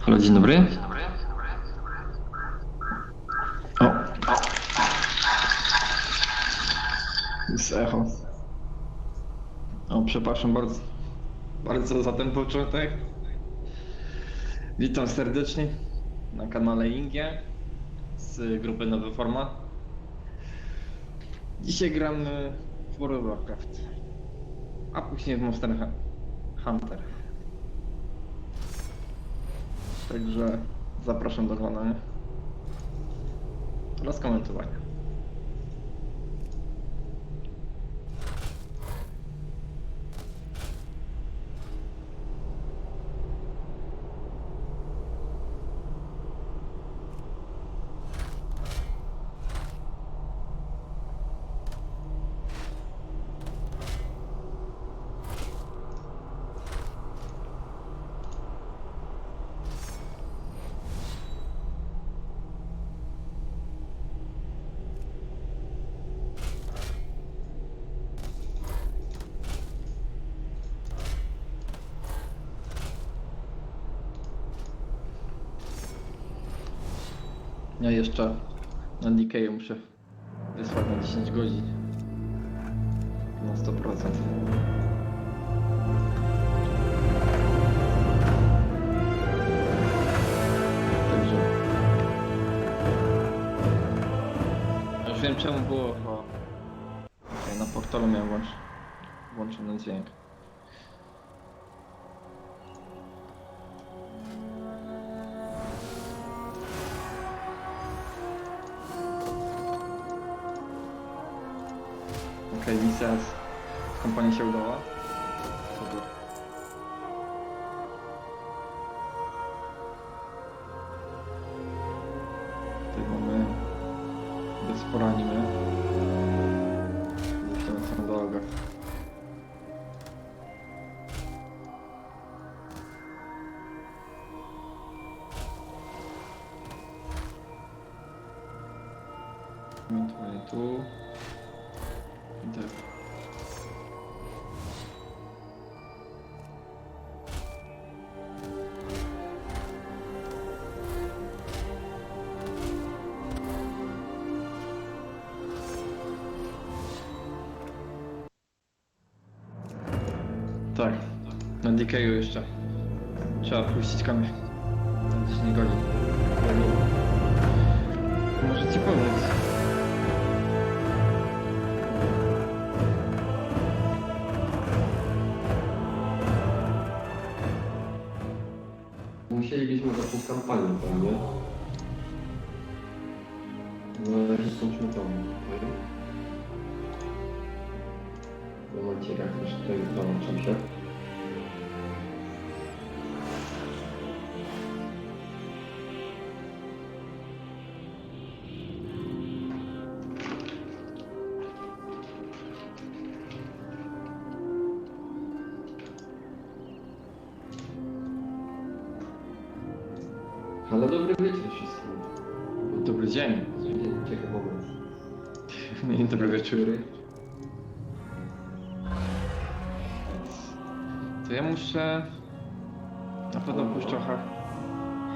Halo, dzień dobry. O, jest echo. O, przepraszam bardzo za ten początek. Witam serdecznie na kanale Ingie z grupy Nowy Format. Dzisiaj gramy w World of Warcraft, a później w Monster Hunter. Także zapraszam do oglądania oraz komentowania. Ja jeszcze na Decay muszę wysłać na 10 godzin na 100%. Także ja już wiem czemu było, bo na portalu miałem włączony dźwięk. Okej, misja z kompanii się udała. Super. Tutaj mamy bez poranimy. Musimy na samą drogę. Ewentualnie tu. I tak. Tak, na Decayu jeszcze trzeba puścić kamień na 10 godzin. Może ci pomóc. Musielibyśmy taką kampanię tam, nie? No, ale skończmy tam, okej? Momencie, jak też tutaj dołączam się. Ale dobry wieczór wszystkim. Dobry dzień. Czekaj moment. Dobry wieczór. To ja muszę na pewno pójść trochę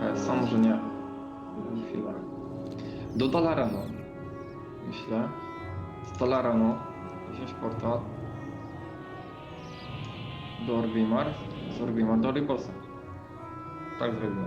HS-a, może nie. Chwila. Do Dalarano. Myślę. Z Dalarano wziąć portal. Do Orgrimmar. Z Orgrimmar do Rybosa. Tak zrobimy.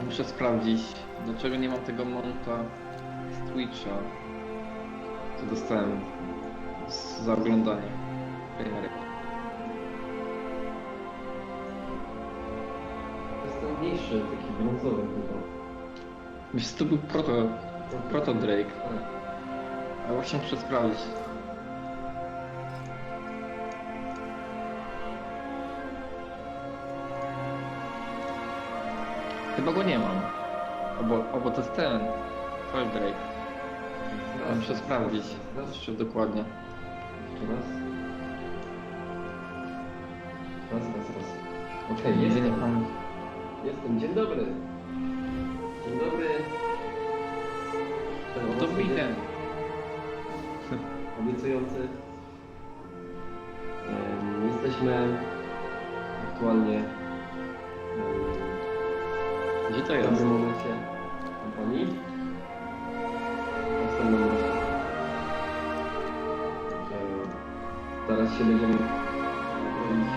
Muszę sprawdzić, dlaczego nie mam tego monta z Twitcha, co dostałem za oglądanie premiery. To jest ten mniejszy, taki brązowy chyba. Myślę, że to był proto Drake, Tak. ale właśnie muszę sprawdzić. Chyba go nie mam. Albo to jest ten. Drake. Muszę sprawdzić. Raz, Jeszcze dokładnie. jeszcze raz. Raz. Okej, Nigdy jestem. nie mam. Jestem. Dzień dobry. Dzień dobry. Ten To owocny ten. obiecujący. Jesteśmy aktualnie Gdzie to w jest? dobrym momencie kampanii. Następną myśl. Zaraz się będziemy robić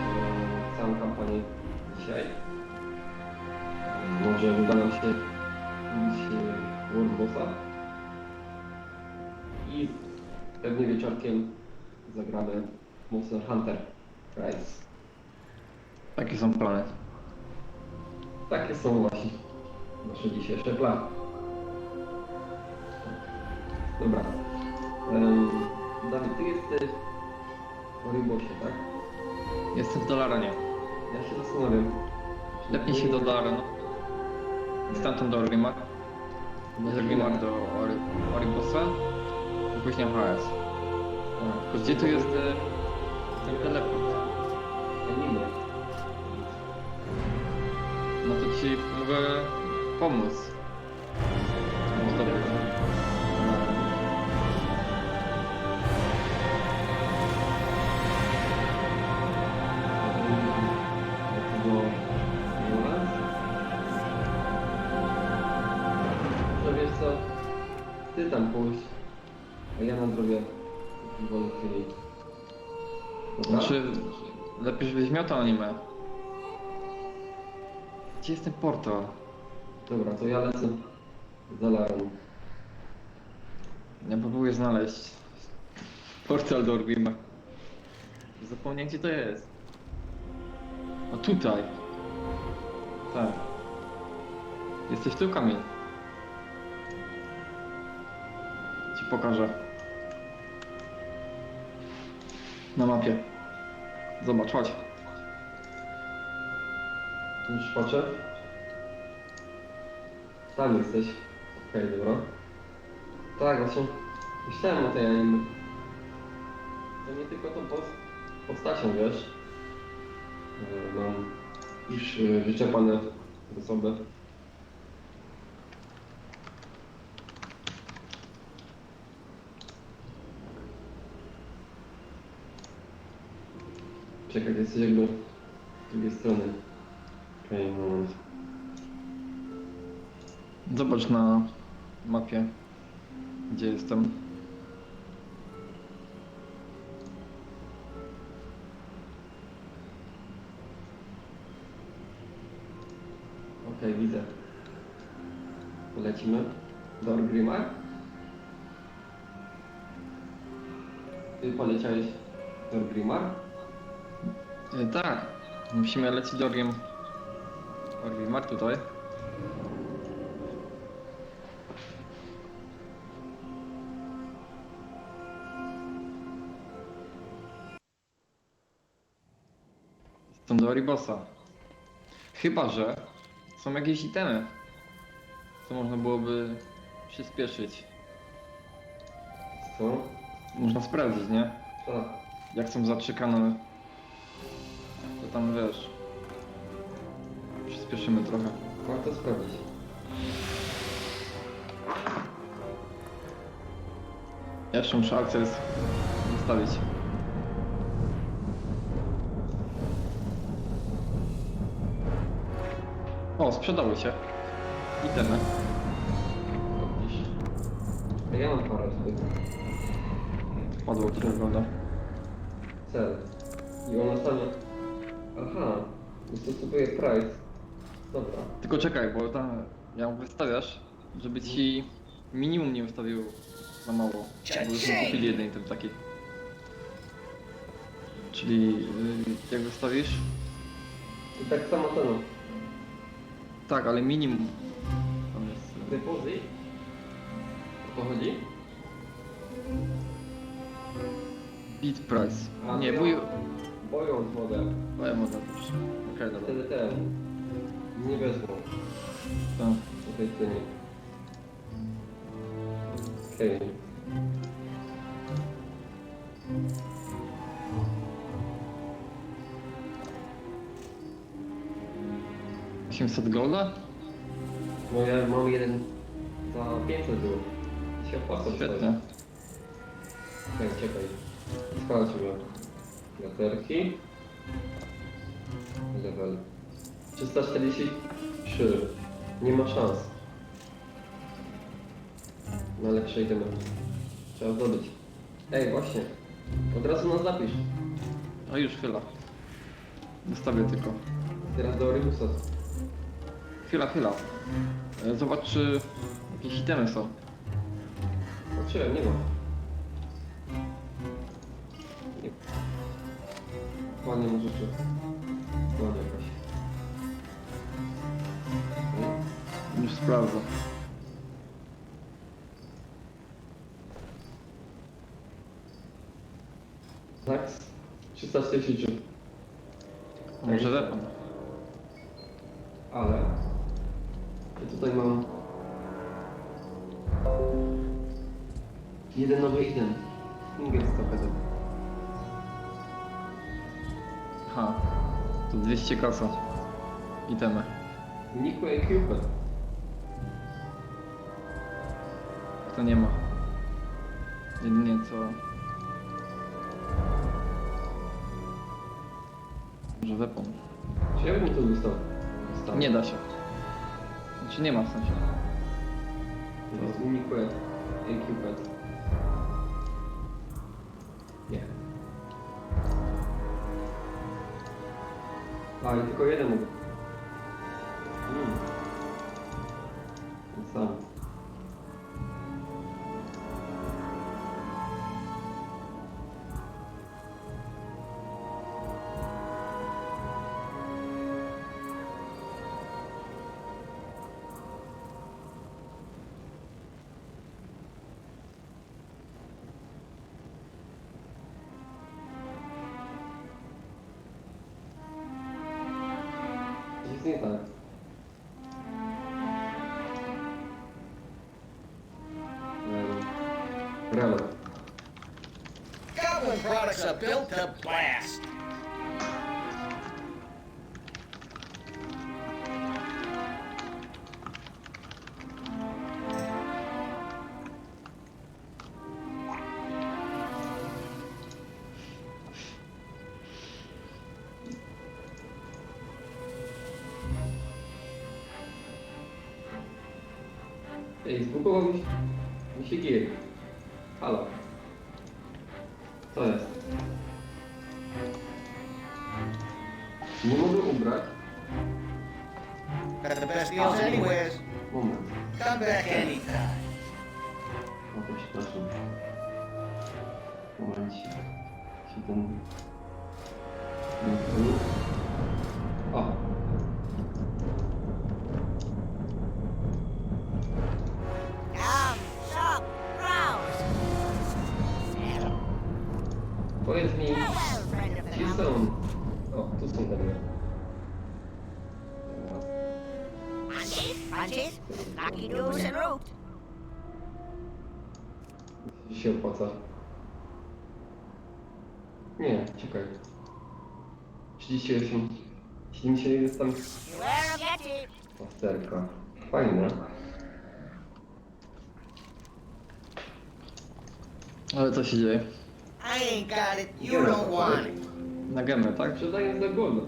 całą kampanię dzisiaj. Może uda nam się robić Warcrafta. I pewnie wieczorkiem zagramy mocno Hunter Rise. Takie są plany. Takie są właśnie nasze dzisiejsze plany. Dobra. Dawid, ty jesteś w Oribosie, tak? Jestem w dolaranie. Ja się zastanawiam. Lepnie się do dolara, no. Stamtąd do Orgrimmar. Z Orgrimmar do Oribosa. I później HS. To gdzie tu jest ten teleport? Anime. No to ci mogę pomóc. Zdobyć. To wiesz co? Ty tam pójść, a ja nadrobię w wolnej chwili. Dobra? Znaczy, lepiej żebyś miał to anime. Gdzie jest ten portal? Dobra, to ja lecę za Larą. Ja próbuję znaleźć portal do Orgrimmar. Zapomniałem gdzie to jest. A tutaj. Tak. Jesteś tu, Kamil? Ci pokażę. Na mapie. Zobacz, chodź. Już patrzę. Tam jesteś. Okej, dobra. Tak, właśnie myślałem o tej anime. To nie tylko tą postacią, wiesz. Mam już wyczerpane zasoby. Czekaj, jesteś jakby z drugiej strony. Okej, moment. Zobacz na mapie, gdzie jestem. Okej, widzę. Lecimy do Orgrimmar. Ty poleciałeś do Orgrimmar? Tak, musimy lecieć do Orgrimmar tutaj. Jestem do Oribosa. Chyba że są jakieś itemy, co można byłoby przyspieszyć. Co? Można sprawdzić, nie? Tak. Jak są zaczekane, to tam wiesz, przyspieszymy trochę. Warto sprawdzić. Ja jeszcze muszę akcję zostawić. O, sprzedały się itemy. Widzisz? A ja mam parę tutaj. Padło to wygląda. Cel. I ona stanie... Aha. Dostosowuje price. Dobra. Tylko czekaj, bo tam jak wystawiasz, żeby ci minimum nie wystawił za mało. Bo już nie kupili jeden item taki. Czyli jak wystawisz? I tak samo ceną. Tak, ale minimum. Tam jest. Depozyt? O to chodzi? Bid price. A, Nie, ja- wuj. Bojąc model. Moja moda też. Okej, dobra. Wtedy nie wezmą To. po tej cenie. Okej. $800 golda? No ja mam jeden za 500 było. Się opłaca. Świetnie. Czekaj. Sprawdźmy. Latarki. Level. 343. Nie ma szans. No ale przejdziemy. Trzeba zdobyć. Ej, właśnie. Od razu nas zapisz. No już chwila. Zostawię tylko. Teraz do Orymusa. Chwila. Zobacz, czy jakieś itemy są. Patrzyłem, nie ma. Nie. Ładnie może czy... Ładnie jakaś. Już sprawdzę. Tak? 343. Może weapon. Ale... Ja tutaj mam... Jeden nowy item. Finger z tapetą. Aha. To 200 kasa. Itemy. Nikłe Cupid. To nie ma. Jedynie co... Może weapon. Czy ja bym to dostał? Nie da się. Znaczy nie ma w sensie. To jest Nikłe Cupid. Nie. A, i tylko jeden mogę. Ten sam. Nic nie tak. Brawo. Goblin products are built to blast. Ej, zbugował mi się gier. Halo. Co jest? Nie mogę ubrać. Got the best deals anywheres. Moment. Come back anytime. O, to przepraszam. Momencik. Się ten... O! Come, shop, browse. Powiedz mi, Farewell, friend of the gdzie house. są... O, tu są dobre. Punches, lucky doos and root. Gdzie się opłaca? Nie, czekaj. 38. 71 jest tam... Beware of Yeti. Pasterka. Fajne. Ale co się dzieje? I ain't got it. You don't want it. Na gemy, tak? Sprzedaję za golda.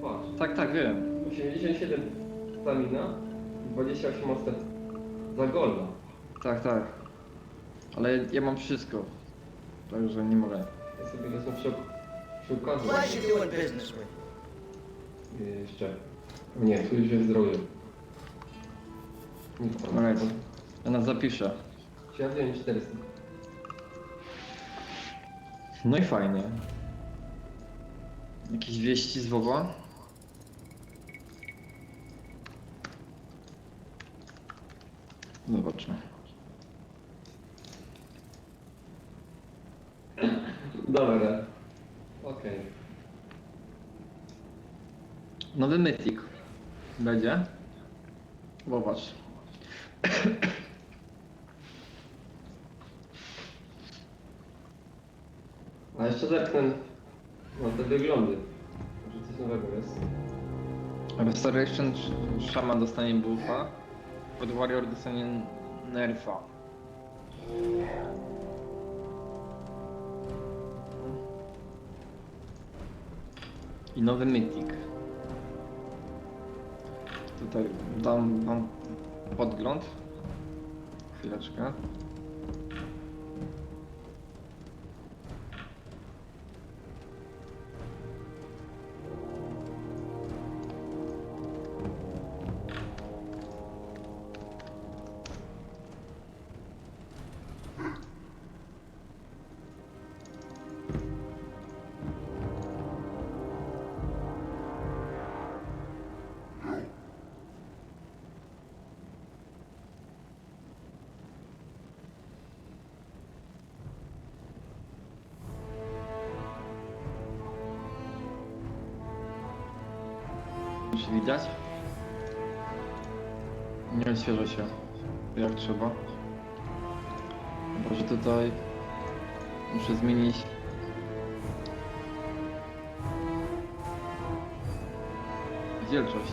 Patrz. Tak, wiem. 87 stamina, 28 ostet za golda. Tak. Ale ja mam wszystko. Także nie mogę. Ja sobie wezmę przy okazji. Pleasure doing business with you. Jeszcze. Nie, tu już jest zdrowie. Nic tam. Alright. Ja nas zapiszę. Ja wziąłem 400. No i fajnie. Jakieś wieści z WoWa? Zobaczmy. Dobra. Okej. Nowy mythic. Będzie? Zobacz. A jeszcze zerknę na te wyglądy. Może coś nowego jest. Restoration Shaman dostanie buffa, Pod Warrior dostanie nerfa. I nowy mythic. Tutaj dam wam podgląd. Chwileczkę. Już widać? Nie odświeża się jak trzeba. Może tutaj muszę zmienić wielkość.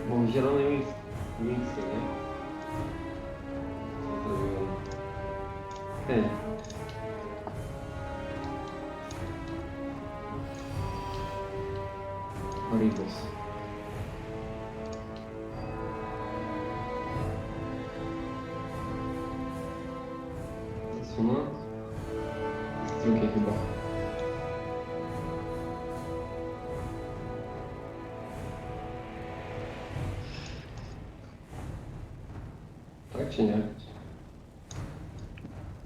Mam zielone miejsce, nie? Co to było? Hej. Oribos. Zasłona? To jest drugie chyba. Tak czy nie?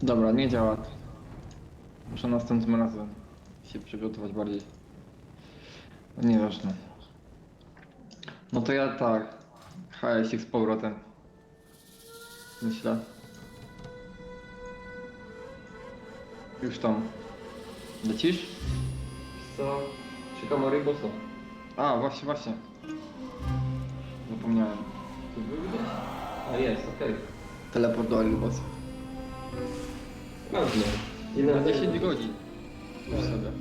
Dobra, nie działa. Muszę następnym razem się przygotować bardziej. Nieważne. No to ja tak. HS z powrotem. Myślę. Już tam. Lecisz? Wiesz co? Szukam Oribosa. A, właśnie. Zapomniałem. Tu był gdzieś? A jest, okej. Teleport do Alibos. Ważne. Na 10 godzin. Już sobie.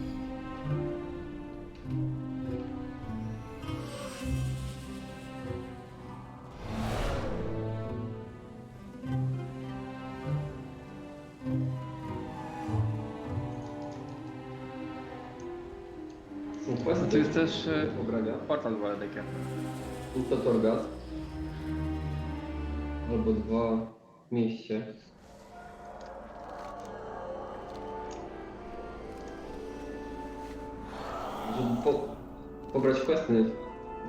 Są questy. Tu jest też Pobrania. portal Waledekia. Punto Torgat. Albo 2 w mieście. Żeby pobrać questy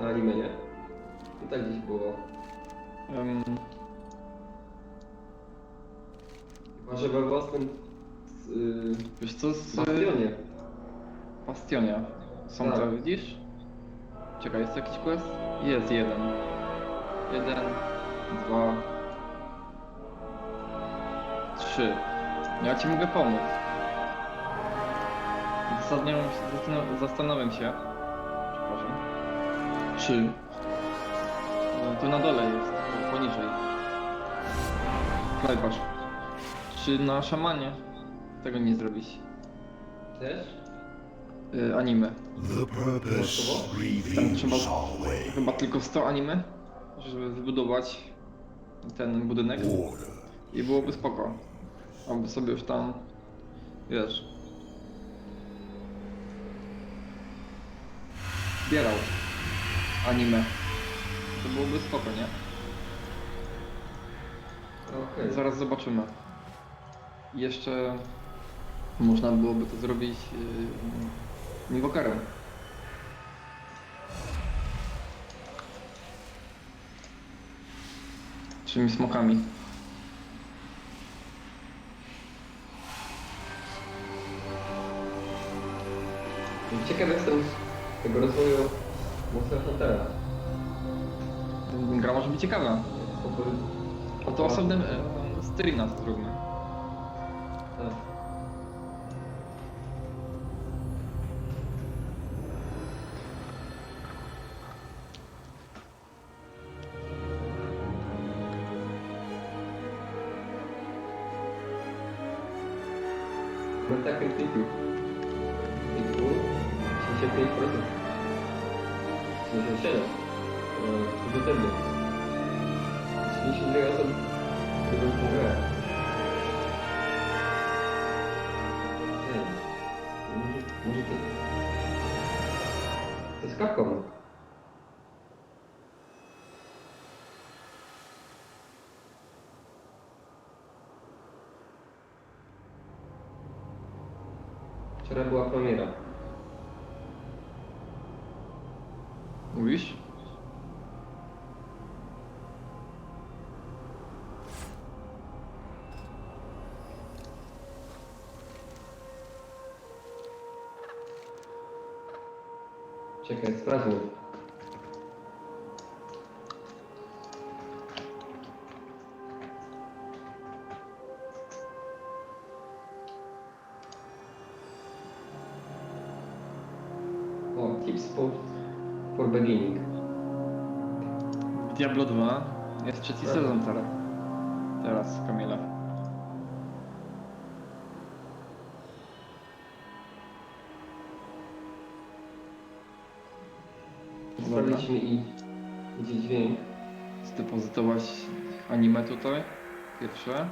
na anime, nie? I tak gdzieś było. Chyba, że we własnym Wiesz co, bastionie. Bastionia. Są Tak. to, widzisz? Czekaj, jest jakiś quest? Jest jeden. 1, 2, 3. Ja ci mogę pomóc. Zastanawiam się, przepraszam, czy tu na dole jest, poniżej. Klejpasz. Czy na szamanie tego nie zrobić? Też? Anime. The purpose Tam trzeba reveals our way. chyba tylko 100 anime, żeby wybudować ten budynek Order. i byłoby spoko. Albo sobie już tam, wiesz, zbierał anime. To byłoby spoko, nie? Okej. Zaraz zobaczymy. Jeszcze można byłoby to zrobić inwokerem. Tymi smokami. Ciekaw jestem tego rozwoju Monster Huntera. Gra może być ciekawa. A to osobnym stream nas zróbmy. Tak. tak krytyku. I tu 75%. 77%. Pozytywnie. 32 osób, które w grę. Może to jest Capcom. Wczoraj była premiera. Mówisz? Czekaj, sprawdźmy. O, tips for beginning. W Diablo 2 jest trzeci sezon teraz, Kamila. Sprawdzić mi idzie dźwięk. Zdepozytować anime tutaj, pierwsze.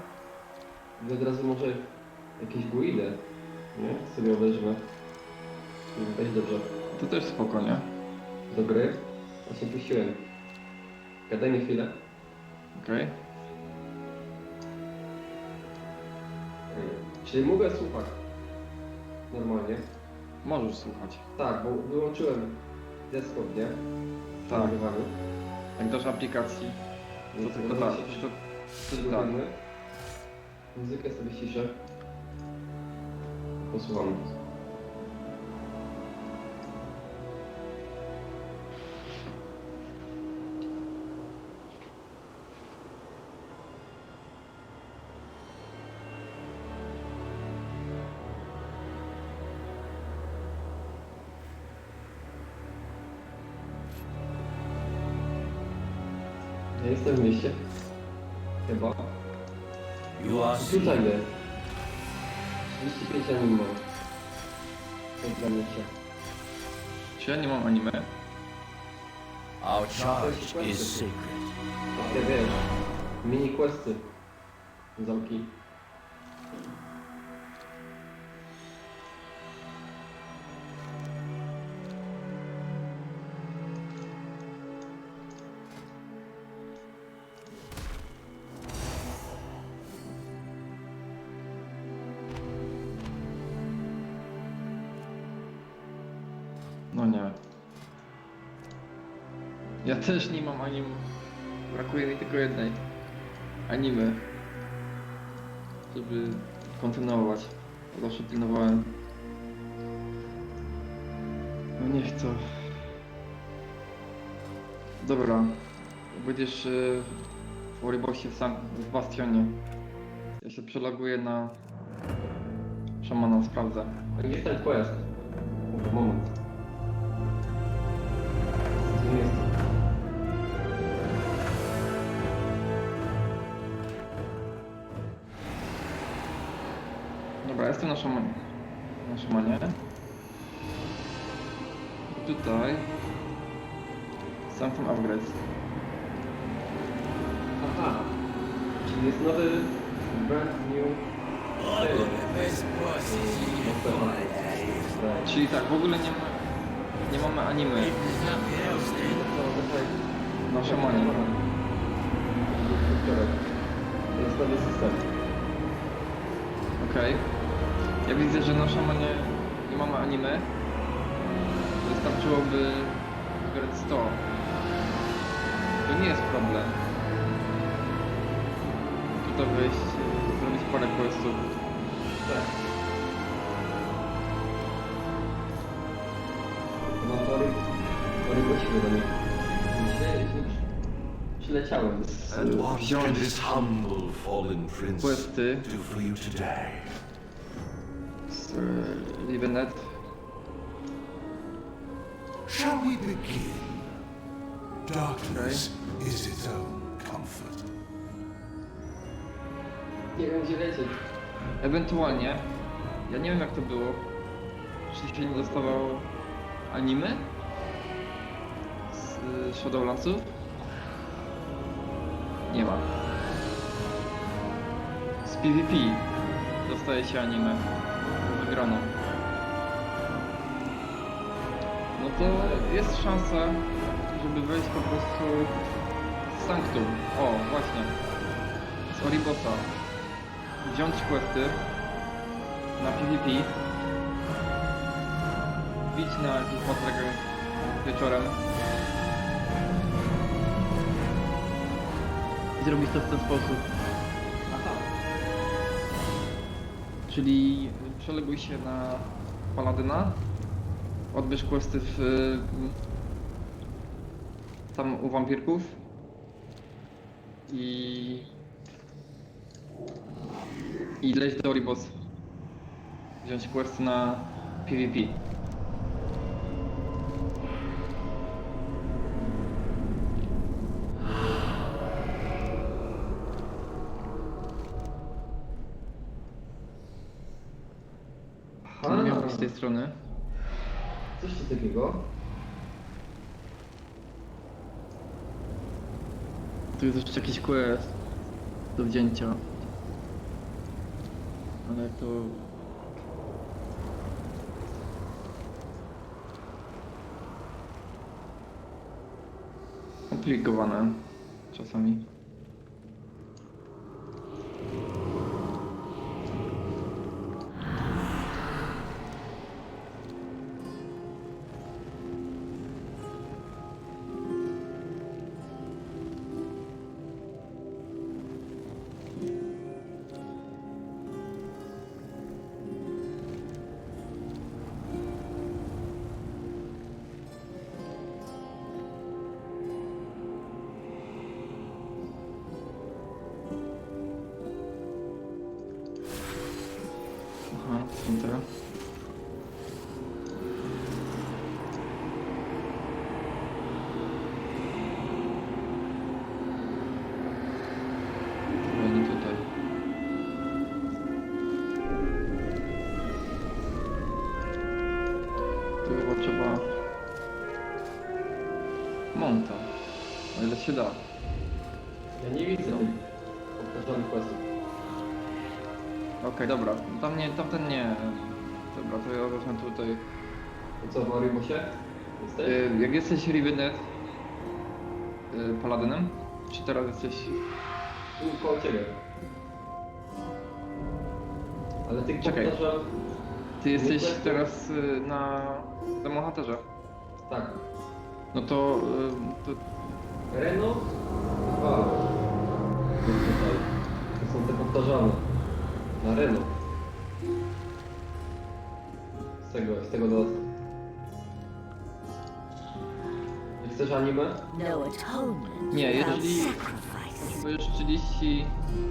I od razu może jakieś guidę, nie? Sobie obejrzymy. Będzie dobrze. To też spoko, nie? Do gry. Właśnie puściłem. Gadaj mi chwilę. Okej. Czyli mogę słuchać normalnie? Możesz słuchać. Tak, bo wyłączyłem desktop, nie? Tak. Nagrywamy. Jak dasz aplikacji, to Więc tylko możemy tak. się Wtedy tak. zgubimy. Muzykę sobie ściszę. Posłuchamy. Ja jestem w mieście. Chyba. You are Tutaj seen. jest. 35 animo. To jest dla mnie się. Czy ja nie mam anime? Our charge is sacred. Takie wiesz, mini questy. Zamki. No nie. Ja też nie mam anime. Brakuje mi tylko jednej anime, żeby kontynuować. Zawsze pilnowałem. No nie chcę. Dobra. Będziesz w Oribossie sam w Bastionie. Ja się przeloguję na szamana, sprawdzę. A jest ten quest. Moment. Gdzie jest? Dobra, jestem na szamanie. Na szamanie. I tutaj są tam upgrades. Aha. Czyli jest nowy brand new trailer. Czyli tak, w ogóle nie mamy anime na szamanie. To jest nowy system. Okej. Ja widzę, że na szamanie nie mamy anime. Wystarczyłoby wygrać 100. To nie jest problem. Tutaj wejść, zrobić parę questów. Tak. No to wrócimy do nich. Przyleciałem z And what wziąć can this humble fallen prince questy do for you today? z Livenet. Shall we begin? Darkness is its own comfort. Nie wiem gdzie lecieć. Ewentualnie, Ja nie wiem jak to było. Czy się nie dostawało anime z Shadowlandsów? Nie ma. Z PvP dostaje się anime wygraną. No to jest szansa, żeby wejść po prostu z Sanctum. O, właśnie. Z Oribosa. Wziąć questy na PvP. Bić na jakiś motrek wieczorem. I zrobić to w ten sposób. Aha. Czyli przeleguj się na Paladyna. Odbierz questy tam u wampirków. I leć do Oribos. Wziąć questy na PvP. To nie miał być z tej strony. Coś ci takiego? Tu jest jeszcze jakiś quest do wzięcia. Ale to... komplikowane czasami. Aha, są te. Chyba nie tutaj. Tu chyba trzeba... monta. O ile się da. Ja nie widzę tych powtarzanych questów. Okej, dobra. Tamten nie. Dobra, to ja wezmę tutaj. To co, w Oribosie? Jesteś? Jak jesteś Rivenet Paladynem? Czy teraz jesteś... Tu koło ciebie. Ale tych Czekaj. powtarzam... Ty jesteś questów? teraz na demohaterze. Tak. No to... Reno? Dwa. Tutaj. To są te powtarzane. Na Reno. Z tego dodatku. Nie chcesz anime? No atonement Nie, without jeżeli... sacrifice. To już 30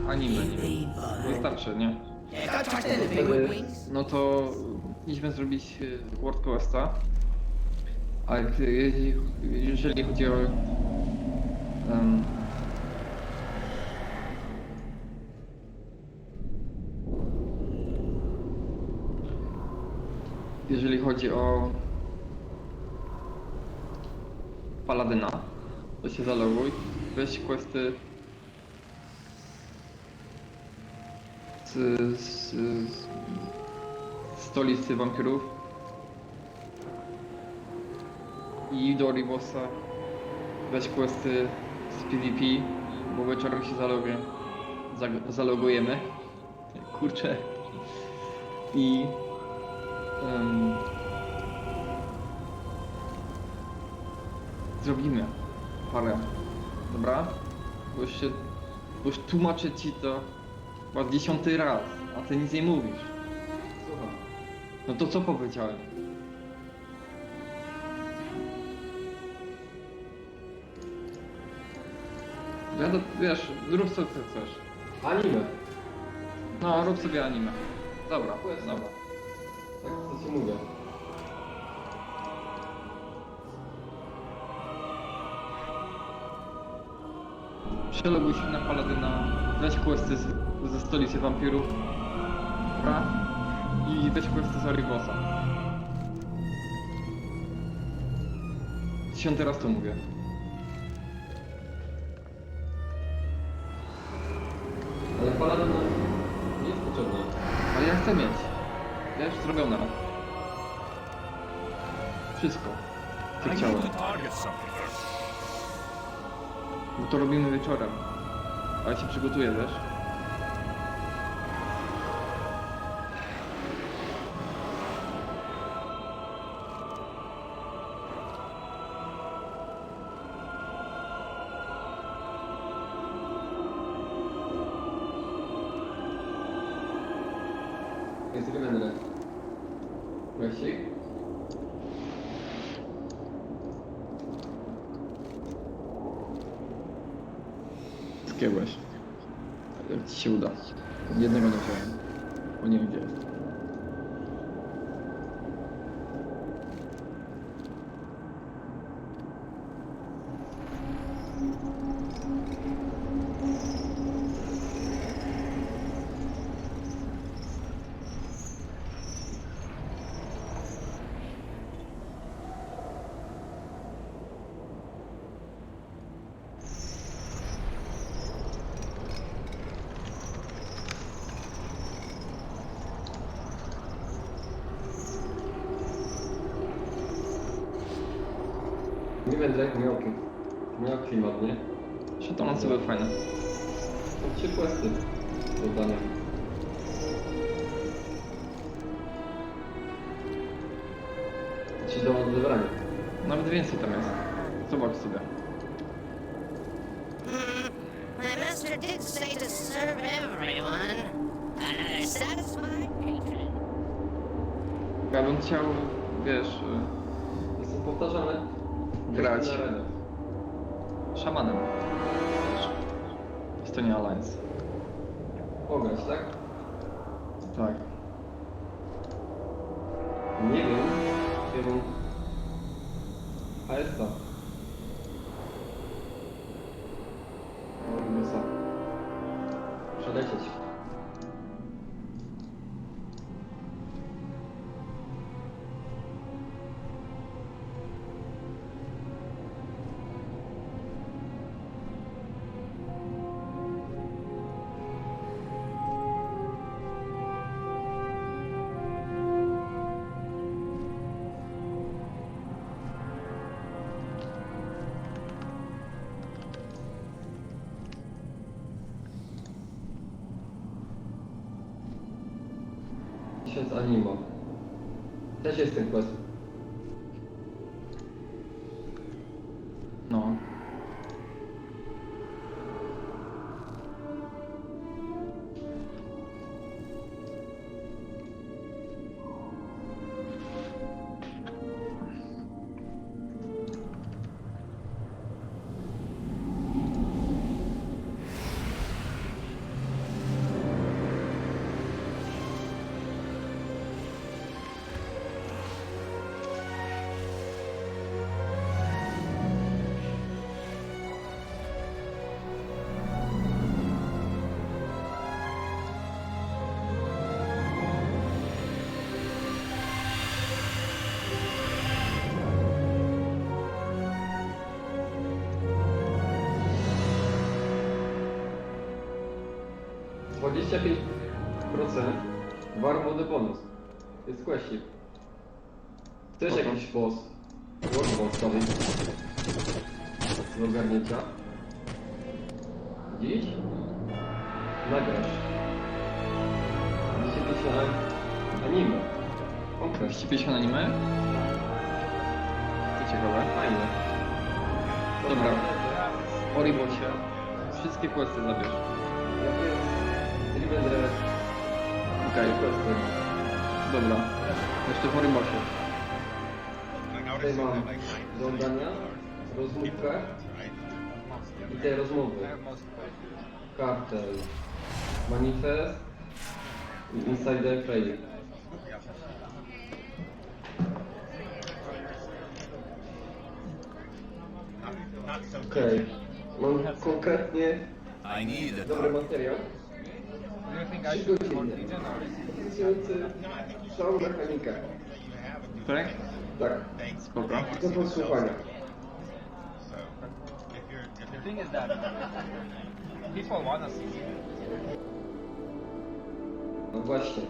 anime, nie? Wystarczy, nie? Yeah, don't touch them, the penguin wings. No to idźmy zrobić World Questa. A jeżeli chodzi o... jeżeli chodzi o Paladyna, to się zaloguj, weź questy z stolicy wampirów i do Oribosa weź questy z PvP, bo wieczorem się zalogujemy. Kurczę. I zrobimy parę, dobra? Bo już tłumaczę ci to chyba 10. raz, a ty nic nie mówisz. Słucham. No to co powiedziałem? Wiesz, rób co chcesz. Anime. No, rób sobie anime. Dobra, Quest. dobra. Tak co ci mówię. Przeloguj się na Paladyna, weź questy ze stolicy wampirów. Dobra? I weź questy z Oribosa. Dziesiąty raz to mówię. Ale paladyn nam nie jest potrzebna. Ale ja chcę mieć. Ja już zrobiona. Wszystko. Co chciałem. Bo to robimy wieczorem. A ja się przygotuję, wiesz? Jest wymienne. Właściwie? Zgięłeś. Jak ci się uda. Jednego nie wziąłem. Bo nie wiem gdzie jest. Nie będę miał klimat, nie? Szatonące były fajne. Są 3 questy do dania. Ci do odebrania. Nawet więcej tam jest. Zobacz sobie. My master did say to serve everyone. A satisfied patron. Ja bym chciał, wiesz, Są powtarzane. grać Na arenę. szamanem. Wiesz. Jest to nie Alliance. Pograć, tak? Tak. Nie wiem. Ja mam... AS-a. Orbusa. Przelecieć. Tysiąc animo. Też jest ten quest. No. Z 25% warmody bonus. Jest questik. Też Spoko. jakiś boss. Warboss sobie. Do ogarnięcia. Dziś? Nagrasz. 250 anime. Konkret. 250 anime? To ciekawe. Fajne. Dobra. W Oribosie wszystkie questy zabierz. Ja wiem. Nie będę... Okej. questy. Dobra. Jeszcze w Oribosie. Tutaj mam do oddania, rozmówkę i te rozmowy. Kartel, manifest i insider trading. Okej, mam konkretnie I need a dobry materiał. 3 godziny. Interesujący Szał mechanika. Tak? Tak. Spoko. Do podsłuchania. The thing is that people want to see you. No właśnie.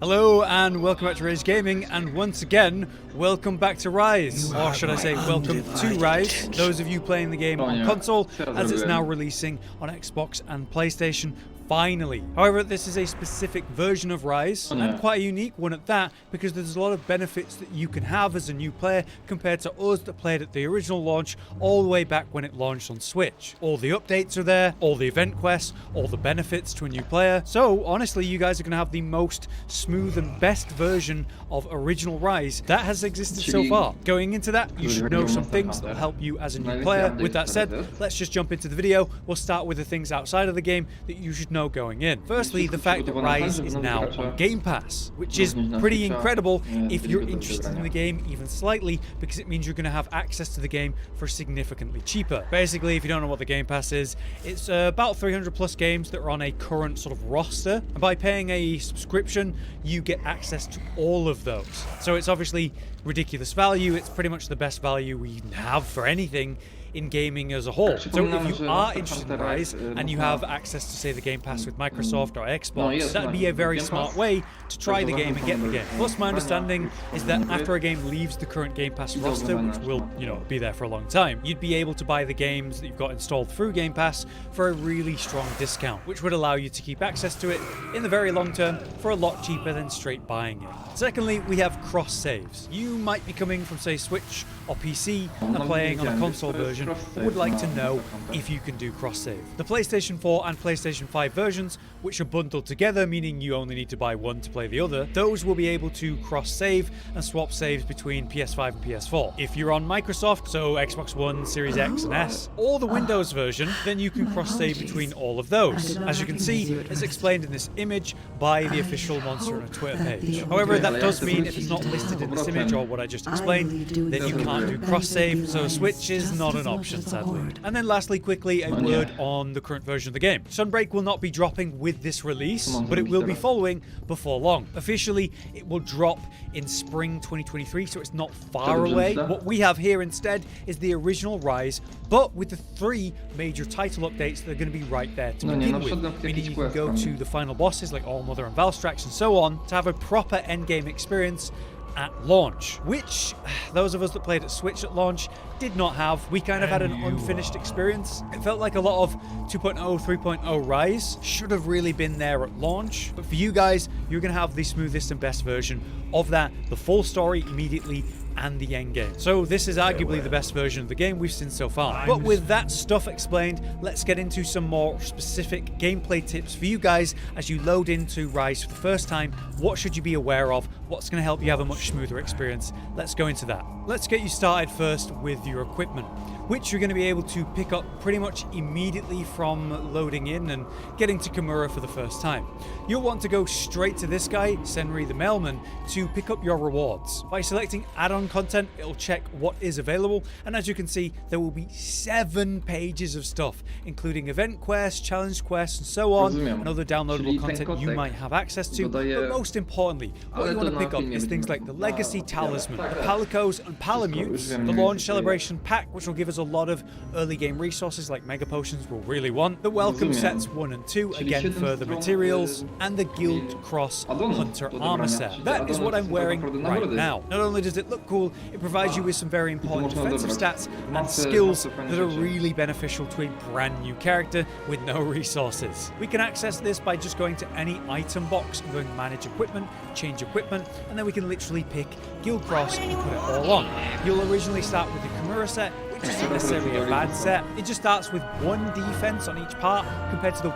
Hello and welcome back to Rise Gaming, and once again, welcome back to Rise, or should I say welcome to Rise, those of you playing the game on console, as it's now releasing on Xbox and PlayStation. Finally. However, this is a specific version of Rise, and quite a unique one at that, because there's a lot of benefits that you can have as a new player compared to us that played at the original launch all the way back when it launched on Switch. All the updates are there, all the event quests, all the benefits to a new player. So honestly, you guys are going to have the most smooth and best version of original Rise that has existed so far. Going into that, you should know some things that will help you as a new player. With that said, let's just jump into the video. We'll start with the things outside of the game that you should know going in. Firstly, the fact that Rise is now on Game Pass, which is pretty incredible if you're interested in the game even slightly, because it means you're going to have access to the game for significantly cheaper. Basically, if you don't know what the Game Pass is, it's about 300 plus games that are on a current sort of roster, and by paying a subscription, you get access to all of those. So it's obviously ridiculous value. It's pretty much the best value we have for anything in gaming as a whole. So if you are interested in Rise and you have access to, say, the Game Pass with Microsoft or Xbox, that'd be a very smart way to try the game and get the game. Plus, my understanding is that after a game leaves the current Game Pass roster, which will, you know, be there for a long time, you'd be able to buy the games that you've got installed through Game Pass for a really strong discount, which would allow you to keep access to it in the very long term for a lot cheaper than straight buying it. Secondly, we have cross saves. You might be coming from, say, Switch or PC and playing on a console version, but would like to know if you can do cross-save. The PlayStation 4 and PlayStation 5 versions, which are bundled together, meaning you only need to buy one to play the other, those will be able to cross-save and swap saves between PS5 and PS4. If you're on Microsoft, so Xbox One, Series X and S, or the Windows version, then you can cross-save between all of those. As you can see, it's explained in this image by the official Monster on a Twitter page. However, that does mean if it's not listed in this image or what I just explained, then you can't do cross-save, so Switch is not an option, sadly. And then lastly, quickly, a word on the current version of the game. Sunbreak will not be dropping with this release, but it will be following before long. Officially, it will drop in spring 2023, so it's not far away. What we have here instead is the original Rise, but with the 3 major title updates that are going to be right there to begin with, meaning you can go to the final bosses like Allmother and Valstrax and so on to have a proper endgame experience at launch, which those of us that played at Switch at launch did not have. We kind of had an unfinished experience. It felt like a lot of 2.0, 3.0 Rise should have really been there at launch, but for you guys, you're going to have the smoothest and best version of that, the full story immediately, and the end game. So this is arguably the best version of the game we've seen so far. But with that stuff explained, let's get into some more specific gameplay tips for you guys as you load into Rise for the first time. What should you be aware of? What's going to help you have a much smoother experience? Let's go into that. Let's get you started first with your equipment, which you're going to be able to pick up pretty much immediately from loading in and getting to Kimura for the first time. You'll want to go straight to this guy, Senri the Mailman, to pick up your rewards. By selecting add-on content, it'll check what is available, and as you can see, there will be 7 pages of stuff, including event quests, challenge quests, and so on, and other downloadable content you might have access to. But most importantly, what you want to pick up is things like the Legacy Talisman, the Palicos and Palamutes, the Launch Celebration Pack, which will give us a lot of early game resources like Mega Potions we'll really want, the Welcome Sets 1 and 2, again further materials, and the Guild Cross Hunter Armor Set. That is what I'm wearing right now. Not only does it look cool, it provides you with some very important defensive stats and skills that are really beneficial to a brand new character with no resources. We can access this by just going to any item box and going manage equipment, change equipment, and then we can literally pick Guild Cross and put it all on. You'll originally start with the Kimura set, which isn't necessarily a bad set. It just starts with 1 defense on each part compared to the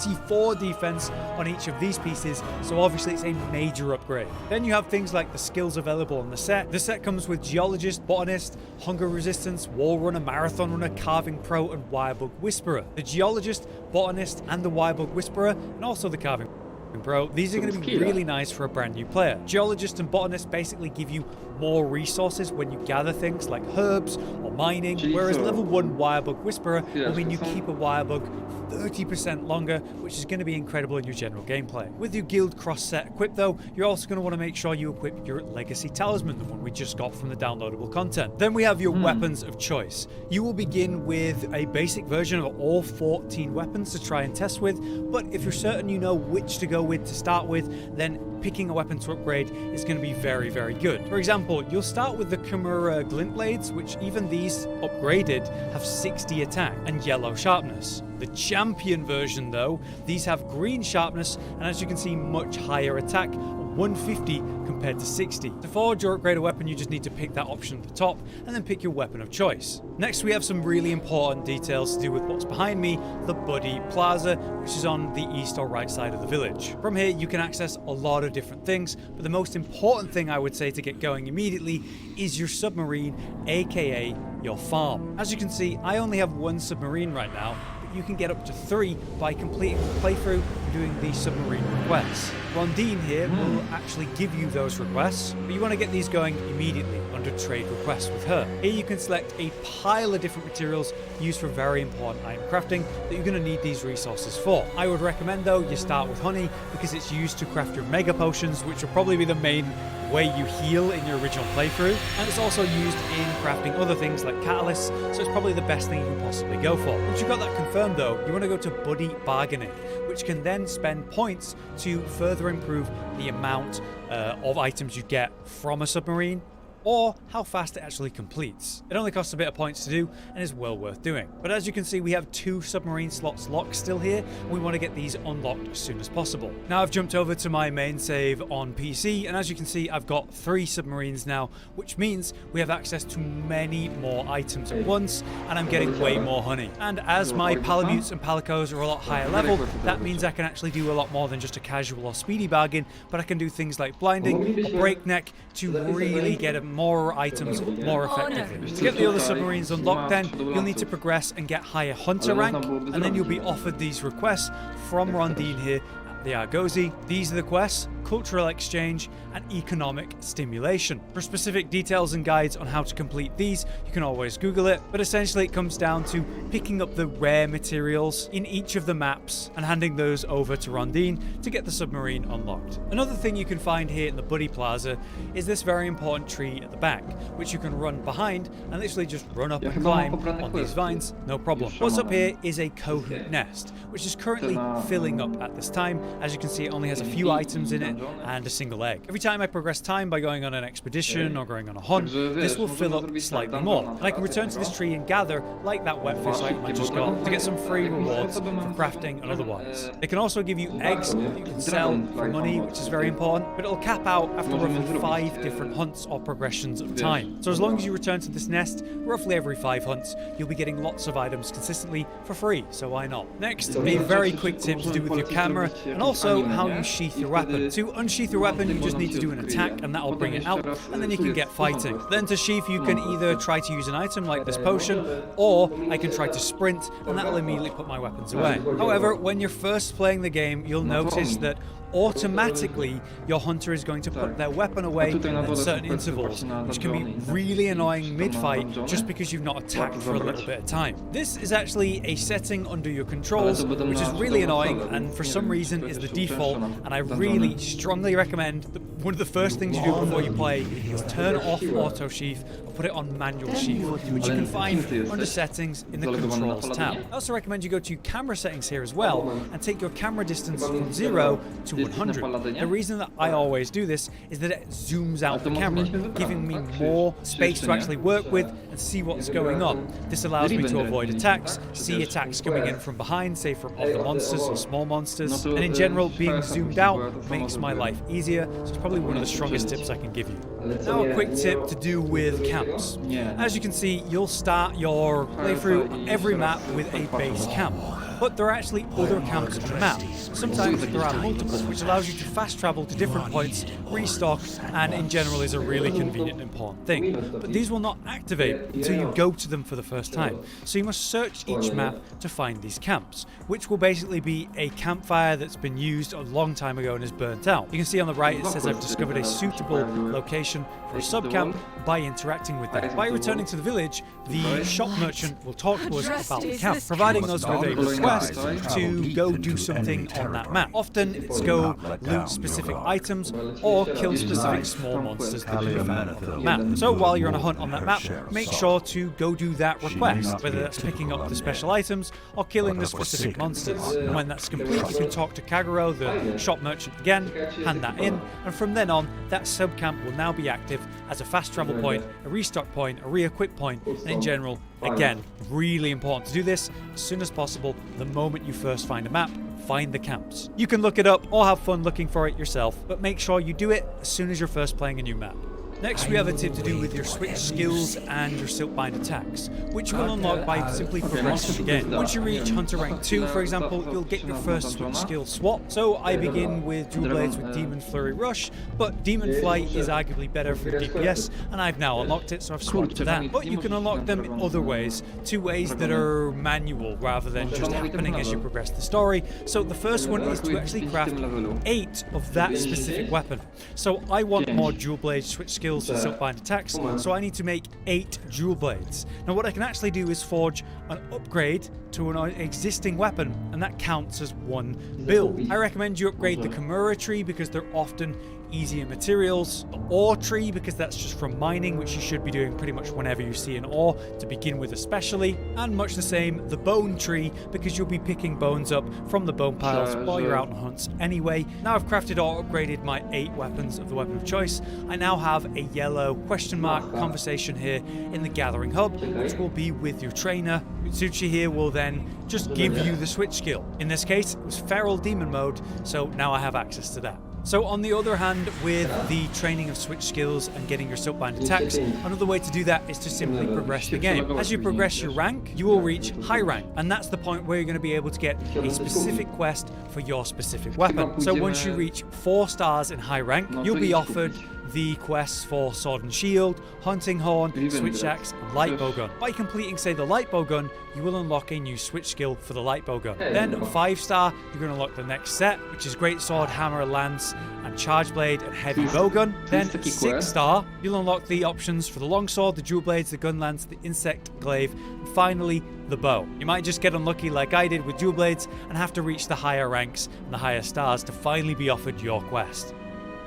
24 defense on each of these pieces, so obviously it's a major upgrade. Then you have things like the skills available on the set. The set comes with Geologist, Botanist, Hunger Resistance, Wall Runner, Marathon Runner, Carving Pro, and Wirebug Whisperer. The Geologist, Botanist, and the Wirebug Whisperer, and also the Carving Pro, these are going to be really nice for a brand new player. Geologist and Botanist basically give you more resources when you gather things like herbs or mining, whereas level 1 Wirebug Whisperer will mean you keep a Wirebug 30% longer, which is going to be incredible in your general gameplay. With your Guild Cross set equipped though, you're also going to want to make sure you equip your Legacy Talisman, the one we just got from the downloadable content. Then we have your weapons of choice. You will begin with a basic version of all 14 weapons to try and test with, but if you're certain you know which to go with to start with, then picking a weapon to upgrade is going to be very, very good. For example, you'll start with the Kimura Glint Blades, which even these upgraded have 60 attack and yellow sharpness. The champion version though, these have green sharpness and as you can see much higher attack, 150 compared to 60. To forge or upgrade a weapon, you just need to pick that option at the top and then pick your weapon of choice. Next we have some really important details to do with what's behind me, the Buddy Plaza, which is on the east or right side of the village. From here you can access a lot of different things, but the most important thing I would say to get going immediately is your submarine, aka your farm. As you can see, I only have 1 submarine right now, you can get up to 3 by completing the playthrough and doing the submarine requests. Rondine here will actually give you those requests, but you want to get these going immediately under trade requests with her. Here you can select a pile of different materials used for very important item crafting that you're going to need these resources for. I would recommend though you start with honey because it's used to craft your mega potions, which will probably be the main way you heal in your original playthrough, and it's also used in crafting other things like catalysts, so it's probably the best thing you can possibly go for. Once you've got that confirmed though, you want to go to Buddy Bargaining, which can then spend points to further improve the amount of items you get from a submarine, or how fast it actually completes. It only costs a bit of points to do and is well worth doing. But as you can see, we have 2 submarine slots locked still here, and we want to get these unlocked as soon as possible. Now I've jumped over to my main save on PC, and as you can see, I've got 3 submarines now, which means we have access to many more items at once, and I'm getting way more honey. And as my Palamutes and Palicos are a lot higher level, that means I can actually do a lot more than just a casual or speedy bargain, but I can do things like blinding or breakneck to really get more items more effectively. To get the other submarines unlocked then, you'll need to progress and get higher hunter rank, and then you'll be offered these requests from Rondine here at the Argosy. These are the quests: cultural exchange and economic stimulation. For specific details and guides on how to complete these, you can always Google it, but essentially it comes down to picking up the rare materials in each of the maps and handing those over to Rondine to get the submarine unlocked. Another thing you can find here in the Buddy Plaza is this very important tree at the back, which you can run behind and literally just run up and climb on these vines, no problem. What's up here is a Kohoot nest, which is currently filling up at this time. As you can see, it only has a few items in it and a single egg. Every time I progress time by going on an expedition or going on a hunt, this will fill up slightly more, and I can return to this tree and gather, like that wet fish item I just got, to get some free rewards for crafting and otherwise. It can also give you eggs that you can sell for money, which is very important, but it'll cap out after roughly 5 different hunts or progressions of time. So as long as you return to this nest roughly every 5 hunts, you'll be getting lots of items consistently for free, so why not? Next, a very quick tip to do with your camera and also how you sheath your weapon. To unsheath your weapon, you just need to do an attack and that'll bring it out, and then you can get fighting. Then to sheath, you can either try to use an item like this potion, or I can try to sprint and that'll immediately put my weapons away. However, when you're first playing the game, you'll notice that automatically your hunter is going to put their weapon away at certain intervals, which can be really annoying mid-fight just because you've not attacked for a little bit of time. This is actually a setting under your controls, which is really annoying and for some reason is the default, and I really strongly recommend that one of the first things you do before you play is turn off auto sheath or put it on manual shield, which you can find under settings in the controls tab. I also recommend you go to camera settings here as well and take your camera distance from 0 to 100. The reason that I always do this is that it zooms out the camera, giving me more space to actually work with and see what's going on. This allows me to avoid attacks, see attacks coming in from behind, say from other monsters or small monsters, and in general being zoomed out makes my life easier, so it's probably one of the strongest tips I can give you. Now a quick tip to do with camps. As you can see, you'll start your playthrough on every map with a base camp. But there are actually other camps on the map. Sometimes there are multiple, which allows you to fast travel to different points, restock, and in general is a really convenient and important thing. But these will not activate until you go to them for the first time. So you must search each map to find these camps, which will basically be a campfire that's been used a long time ago and is burnt out. You can see on the right it says I've discovered a suitable location for a sub-camp by interacting with that. By returning to the village, the shop merchant will talk to us about the camp, providing us with a request to go do something on that map. Often it's go loot specific items or kill specific small monsters that can be found on the map. So while you're on a hunt on that map, make sure to go do that request, whether that's picking up the special items or killing the specific monsters. And when that's complete, you can talk to Kagero, the shop merchant again, hand that in, and from then on, that sub-camp will now be active as a fast travel point, a restock point, a re-equip point, and in general, again, really important to do this as soon as possible. The moment you first find a map, find the camps. You can look it up or have fun looking for it yourself, but make sure you do it as soon as you're first playing a new map. Next, we have a tip to do with your switch skills and your silkbind attacks, which you will unlock by simply progressing the game. Once you reach Hunter Rank 2, for example, you'll get your first switch skill swap. So I begin with Dual Blades with Demon Flurry Rush, but Demon Flight is arguably better for DPS, and I've now unlocked it, so I've swapped to that. But you can unlock them in other ways, two ways that are manual rather than just happening as you progress the story. So the first one is to actually craft 8 of that specific weapon. So I want more Dual Blade switch skills and silkbind attacks, so I need to make 8 Dual Blades. Now what I can actually do is forge an upgrade to an existing weapon, and that counts as one build. I recommend you upgrade the Kimura tree because they're often easier materials, the ore tree because that's just from mining, which you should be doing pretty much whenever you see an ore to begin with especially, and much the same the bone tree because you'll be picking bones up from the bone piles while you're out on hunts anyway. Now I've crafted or upgraded my 8 weapons of the weapon of choice. I now have a yellow question mark conversation here in the gathering hub, which will be with your trainer. Utsuchi here will then just give you the switch skill. In this case it was feral demon mode, so now I have access to that. So on the other hand, with the training of switch skills and getting your silkbind attacks, another way to do that is to simply progress the game. As you progress your rank, you will reach high rank, and that's the point where you're going to be able to get a specific quest for your specific weapon. So once you reach 4 stars in high rank, you'll be offered the quests for Sword and Shield, Hunting Horn, Switch Axe, and Light Bowgun. By completing, say, the Light Bowgun, you will unlock a new switch skill for the Light Bowgun. Then, 5-star, you're going to unlock the next set, which is Great Sword, Hammer, Lance, and Charge Blade, and Heavy Bowgun. Then, 6-star, you'll unlock the options for the Longsword, the Dual Blades, the Gun Lance, the Insect Glaive, and finally, the bow. You might just get unlucky like I did with Dual Blades and have to reach the higher ranks and the higher stars to finally be offered your quest.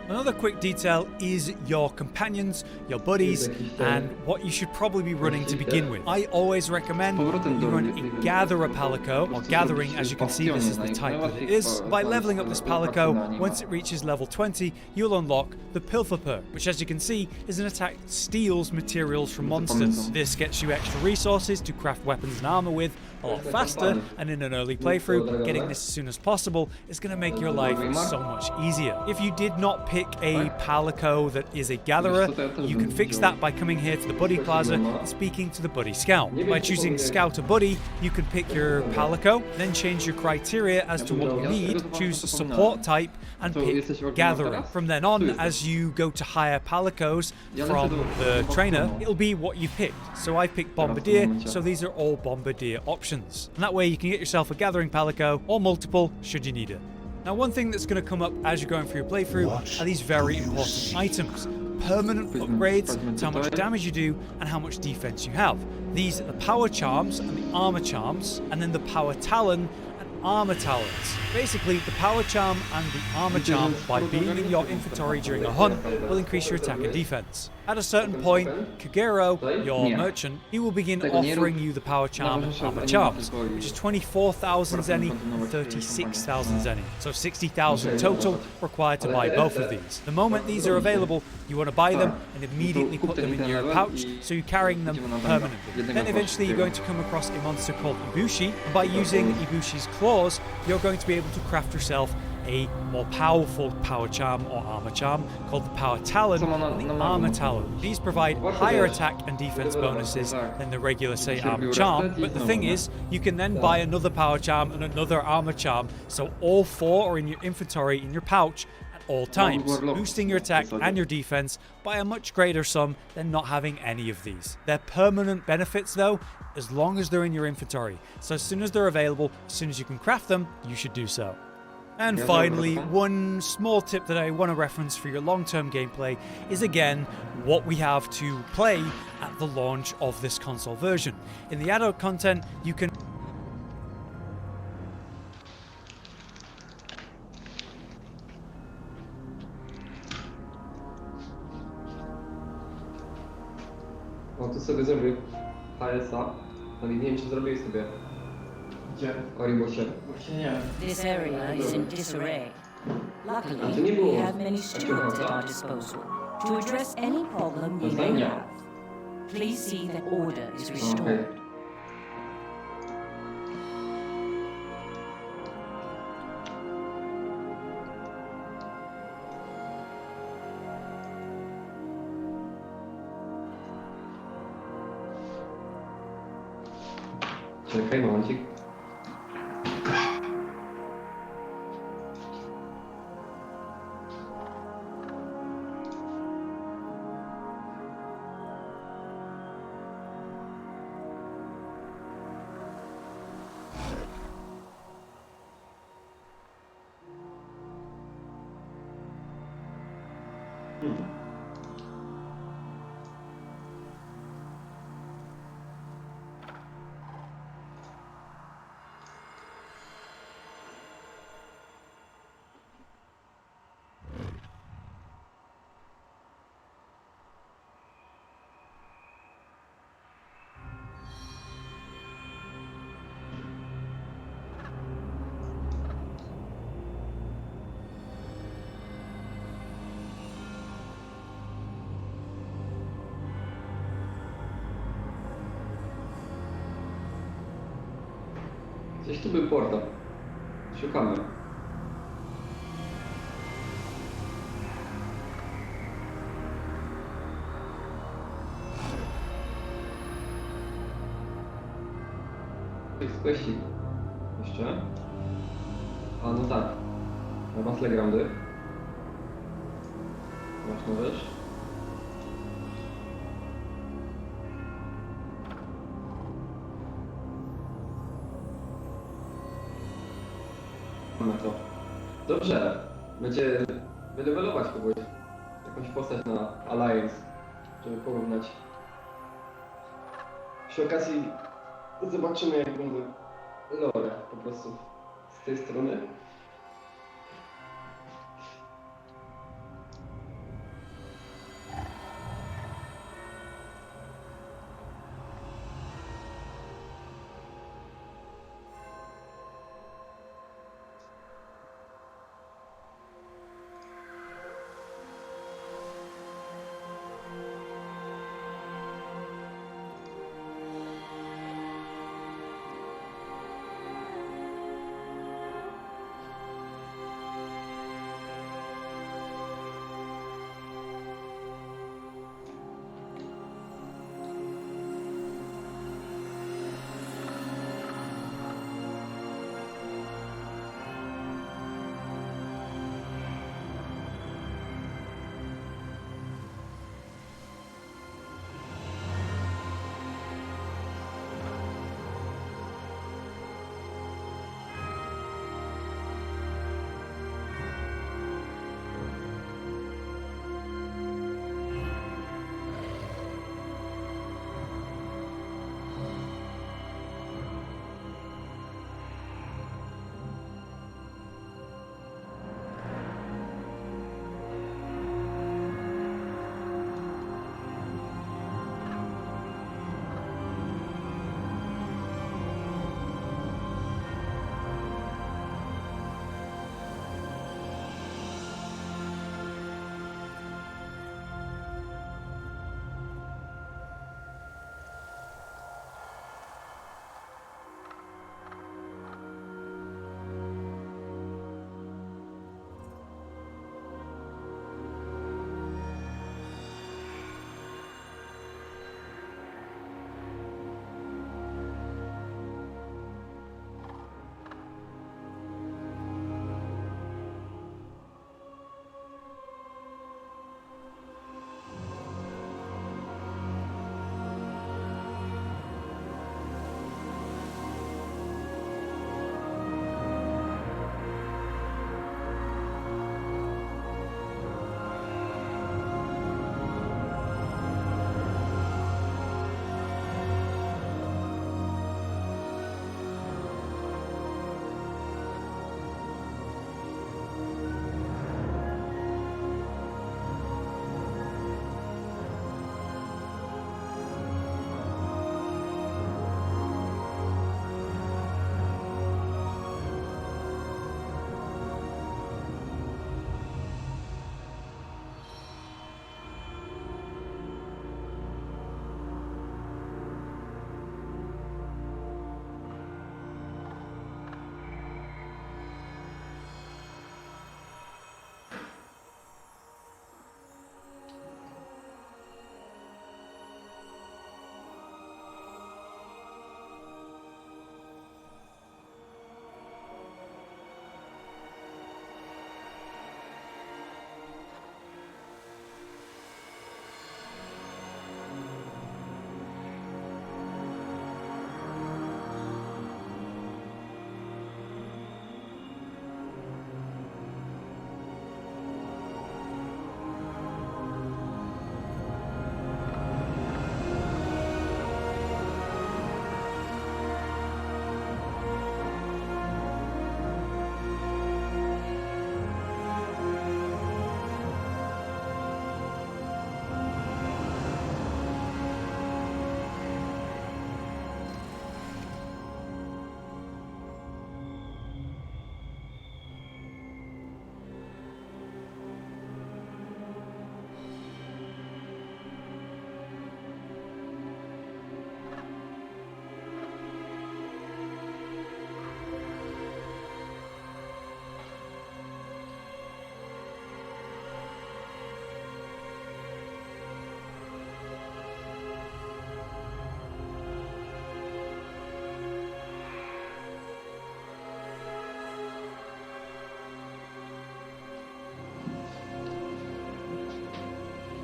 Another quick detail is your companions, your buddies, and what you should probably be running to begin with. I always recommend you run a Gatherer Palico, or Gathering, as you can see, this is the type that it is. By leveling up this Palico, once it reaches level 20, you'll unlock the Pilfer perk, which as you can see is an attack that steals materials from monsters. This gets you extra resources to craft weapons and armor with a lot faster, and in an early playthrough, getting this as soon as possible is going to make your life so much easier. If you did not pick a Palico that is a Gatherer, you can fix that by coming here to the Buddy Plaza and speaking to the Buddy Scout. By choosing Scout or Buddy, you can pick your Palico, then change your criteria as to what you need, choose support type, and pick Gatherer. From then on, as you go to higher Palicos from the trainer, it'll be what you picked. So I picked Bombardier, so these are all Bombardier options. And that way you can get yourself a Gathering Palico, or multiple, should you need it. Now one thing that's going to come up as you're going through your playthrough are these very important items. Permanent upgrades to how much damage you do and how much defense you have. These are the power charms and the armor charms, and then the power talon and armor talents. Basically, the power charm and the armor charm, by being in your inventory during a hunt, will increase your attack and defense. At a certain point, Kagero, your merchant, he will begin offering you the power charm and armor charms, which is 24,000 zenny and 36,000 zenny, so 60,000 total required to buy both of these. The moment these are available, you want to buy them and immediately put them in your pouch, so you're carrying them permanently. Then eventually you're going to come across a monster called Ibushi, and by using Ibushi's claws, you're going to be able to craft yourself a more powerful power charm or armor charm called the Power Talon and the Armor Talon. These provide higher attack and defense bonuses than the regular, say, armor charm, but the thing is, you can then buy another power charm and another armor charm, so all four are in your inventory, in your pouch, at all times, boosting your attack and your defense by a much greater sum than not having any of these. They're permanent benefits though, as long as they're in your inventory, so as soon as they're available, as soon as you can craft them, you should do so. And finally, one small tip that I want to reference for your long-term gameplay is again what we have to play at the launch of this console version. In the adult content, you can O, tu sobie zrobił HSA. No i nie wiem, czy zrobiłeś sobie. Gdzie? Oribosie. Właśnie nie. This area is in disarray. Luckily, A to nie było we have many stewards at our disposal to address any problem you may have. Please see that order is restored. Czekaj, momencik. Gdzieś tu był portal. Szukamy. Jest kwestii. Jeszcze. A no tak. Masz legroundy. Masz nowyż. Mamy to. Dobrze. Będzie wylewelować kogoś. Jakąś postać na Alliance, żeby porównać. Przy okazji zobaczymy, jak będzie lore po prostu z tej strony.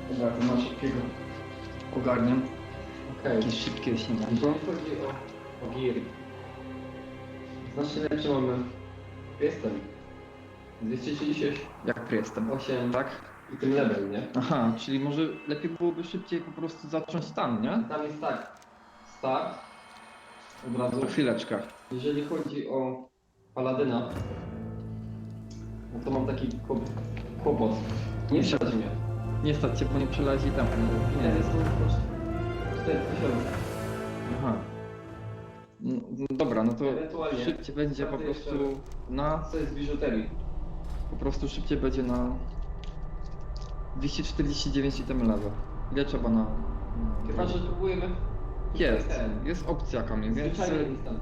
Dobra, to na szybkiego ogarniam. Okej. Jakieś szybkie śniadanie. Bo mi chodzi o giry. Znacznie lepszy mamy. Jestem. 238 Jak jestem? Tak? i tym level, nie? Aha, czyli może lepiej byłoby szybciej po prostu zacząć tam, nie? Tam jest tak. Start. Od razu. To chwileczkę. Jeżeli chodzi o Paladyna, no to mam taki kłopot. Nie stać mnie. Nie stać cię, bo nie przelazi tam. Nie, jest to 4000. Aha. No, dobra, no to Ewentualnie szybciej będzie po startuję prostu na... Co jest z biżuterii? Po prostu szybciej będzie na... 249 item level. Ile trzeba na... Chyba, że próbujemy... Jest opcja, Kamil, więc... Zwyczajnie instant.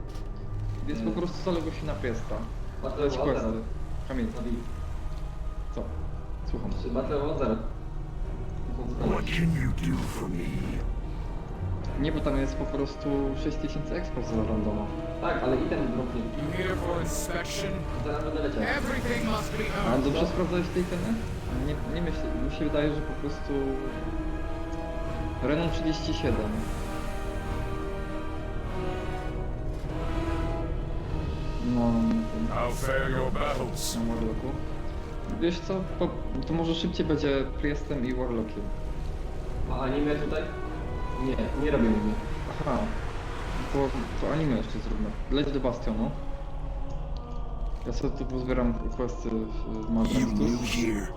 Więc po prostu zalego się na piesta. Battle Leć of questy. Zero. Kamil, co? Słucham. Czy Battle of Zero? What can you do for me? Nie, bo tam jest po prostu 6000 expo za randoma. Tak, ale item dropnie. You here for inspection? Zaraz będę leciał. Everything must be A owned. dobrze sprawdzałeś tej ceny? Nie myślę, mi się wydaje, że po prostu... Renault 37. No, How fare your battles? na Warlocku. Wiesz co, to może szybciej będzie Priestem i Warlockiem. A anime tutaj? Nie robię anime. Aha, to anime jeszcze zróbmy. Leć do Bastionu. Ja sobie tu pozbieram questy w Maldraxtus. here.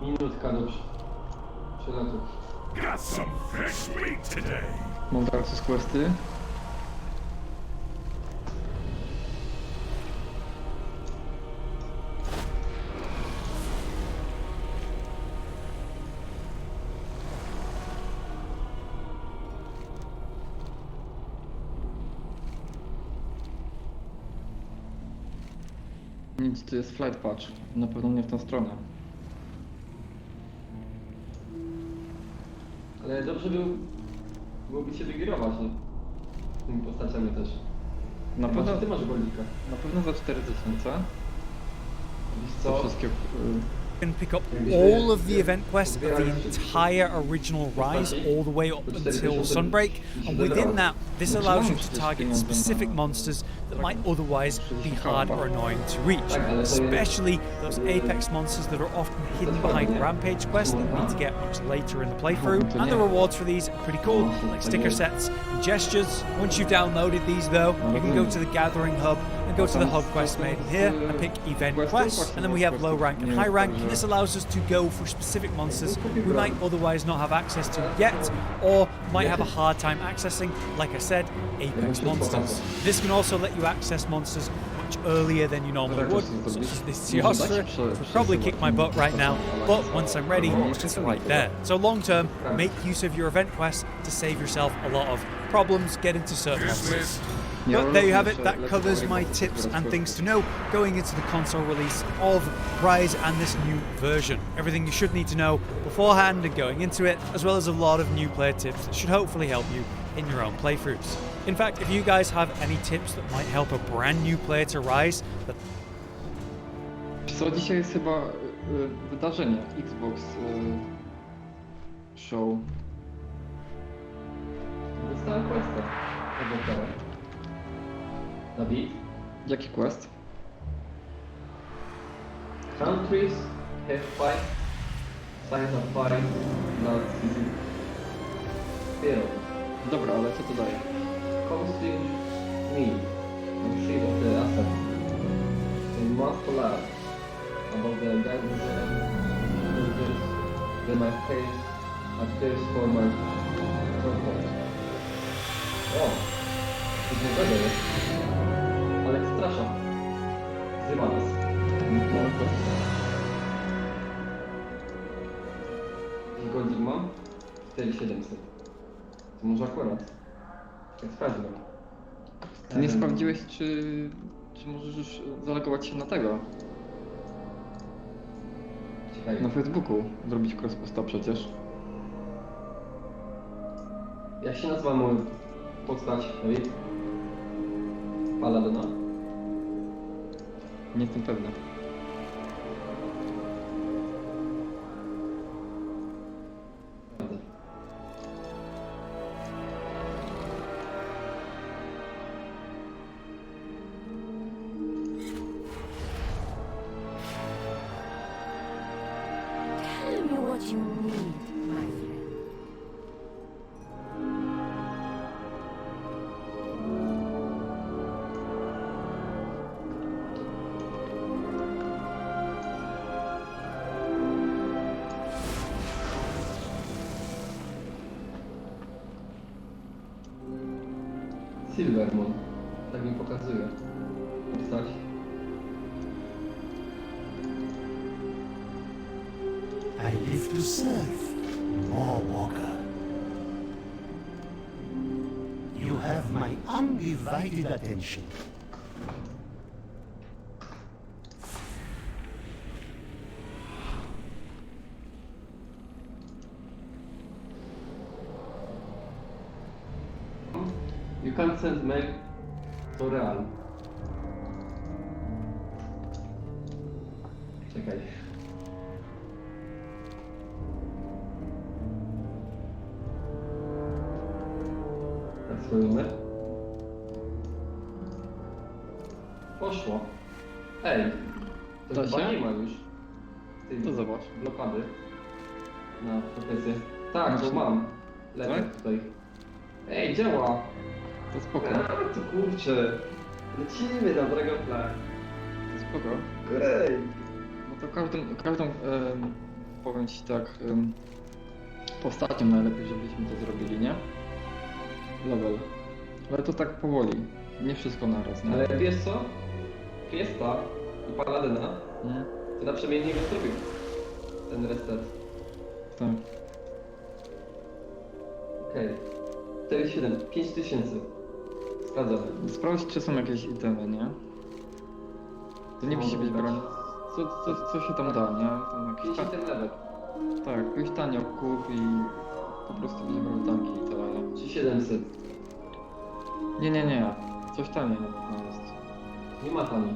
Minutka do przelotu. Got some fresh meat today. Maldraxtus questy. Nic, to jest flight patch. Na pewno nie w tą stronę. Ale dobrze byłoby się wygierować, nie? Tymi postaciami też. Na pewno, Ty masz golika. na pewno za 4000. Wiesz To co? wszystkie... You can pick up all of the event quests of the entire original Rise all the way up until Sunbreak, and within that this allows you to target specific monsters that might otherwise be hard or annoying to reach, especially those Apex monsters that are often hidden behind Rampage quests that we need to get much later in the playthrough, and the rewards for these are pretty cool, like sticker sets and gestures. Once you've downloaded these though, you can go to the Gathering Hub and go to the hub quest made here and pick event quests, and then we have low rank and high rank. This allows us to go for specific monsters we might otherwise not have access to yet, or might have a hard time accessing, like I said, Apex monsters. This can also let you access monsters much earlier than you normally would, such as this Teostra, which would probably kick my butt right now, but once I'm ready, it's right there. So long term, make use of your event quests to save yourself a lot of problems getting to certain monsters. But there you have it, that covers my tips and things to know going into the console release of Rise and this new version. Everything you should need to know beforehand and going into it, as well as a lot of new player tips that should hopefully help you in your own playthroughs. In fact, if you guys have any tips that might help a brand new player to Rise, Co dzisiaj jest chyba wydarzenie Xbox Show. Dostałem questa. Ewokerem. Dawid? Jaki quest? Countries have fight. Signs of fight. Not easy. Zero. Dobra, ale co to daje? Constant need. Receipt of the asset. They must collab about the guidance and they might face appears for my contact. O! Coś nowego jest. Ale strasza. Zrywa nas. Jaki goldzik mam? 4700. To może akurat. Jak sprawdzę. Ty nie sprawdziłeś, czy możesz już zalogować się na tego? Ciekawe. Na Facebooku zrobić crossposta przecież. Jak się nazywa mój postać, Dawid? Paladyna? Nie jestem pewny. Silvermon. Tak mi pokazuje. Postać. I live to serve. More Walker. You have my undivided attention. You can't send mail to real. Czekaj. Tak swój numer. Poszło. Ej, to Da chyba się? nie ma już. Tej To zobacz. blokady na fortecy. Tak, to Właśnie. mam. Lepiej Tak? tutaj. Ej, działa! To spoko. To kurczę. Lecimy na Dragonfly. To spoko. Ej! No to powiem ci tak, postacią najlepiej, żebyśmy to zrobili, nie? Level. Ale to tak powoli. Nie wszystko naraz, nie? Ale wiesz co? Fiesta i Paladyna Nie? to na przemiennie go zrobił. Ten reset. Tak. Okej. 4,7. 5000. Zgadzamy. Sprawdź, czy są jakieś itemy, nie? To nie musi być broń. Co się tam da, nie? Tam jakiś 50 level. tak, jakiś tanio kup i po prostu będzie brał tanki i tyle. Nie? 3700. Nie. Coś taniej na pewno jest. Nie ma tani.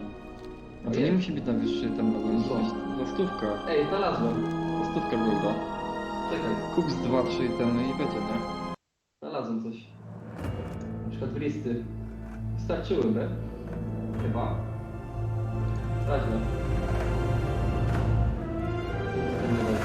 A to nie musi być najwyższy ten level, musi być za stówkę. Ej, znalazłem. Za stówkę golda. Czekaj. Kup z 2-3 itemy i będzie, nie? Znalazłem coś. Na przykład listy. Wystarczyłyby. Chyba. Sprawdźmy. Ten level.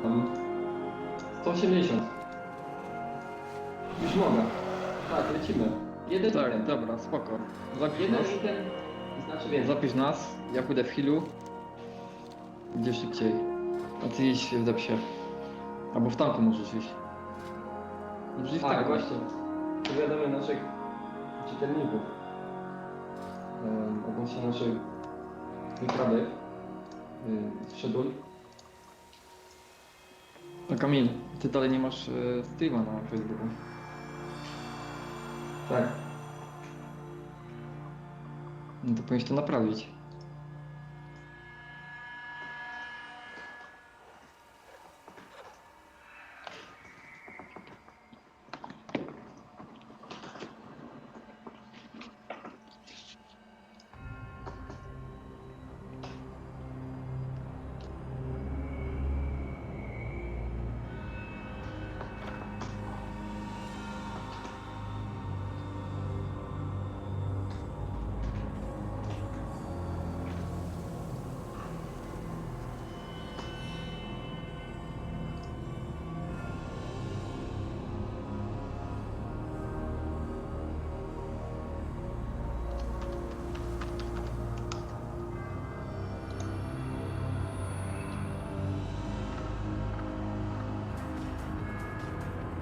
Tam 180. Już mogę. Tak, lecimy. Jeden Tak, item. dobra, spoko. Zapisz Jeden nas. item znaczy więcej. Zapisz nas, ja pójdę w healu. Gdzie szybciej. A ty idź w depsie. Albo w tanku możesz iść. Możesz iść w Tak, tanku. właśnie. Powiadamy naszych czytelników odnośnie naszych wyprawy z Szedul. A Kamil, ty dalej nie masz streama na Facebooku. Tak. No to powinieneś to naprawić.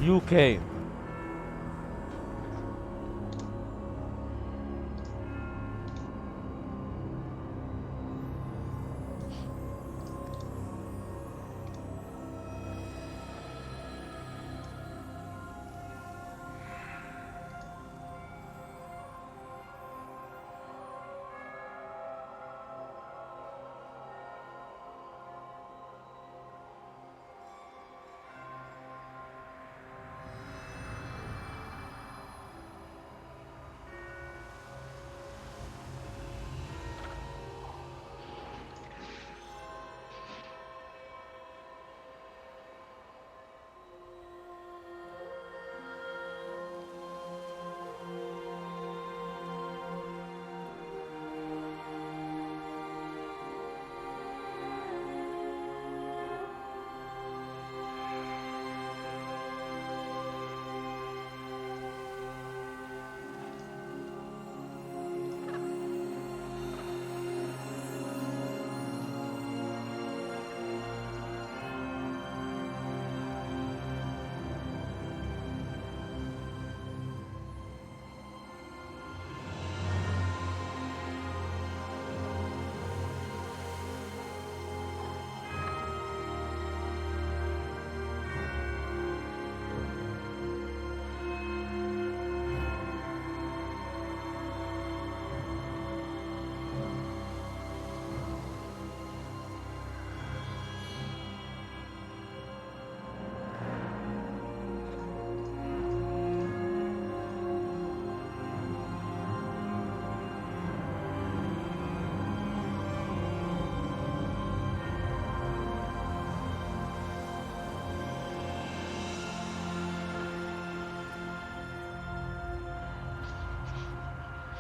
UK.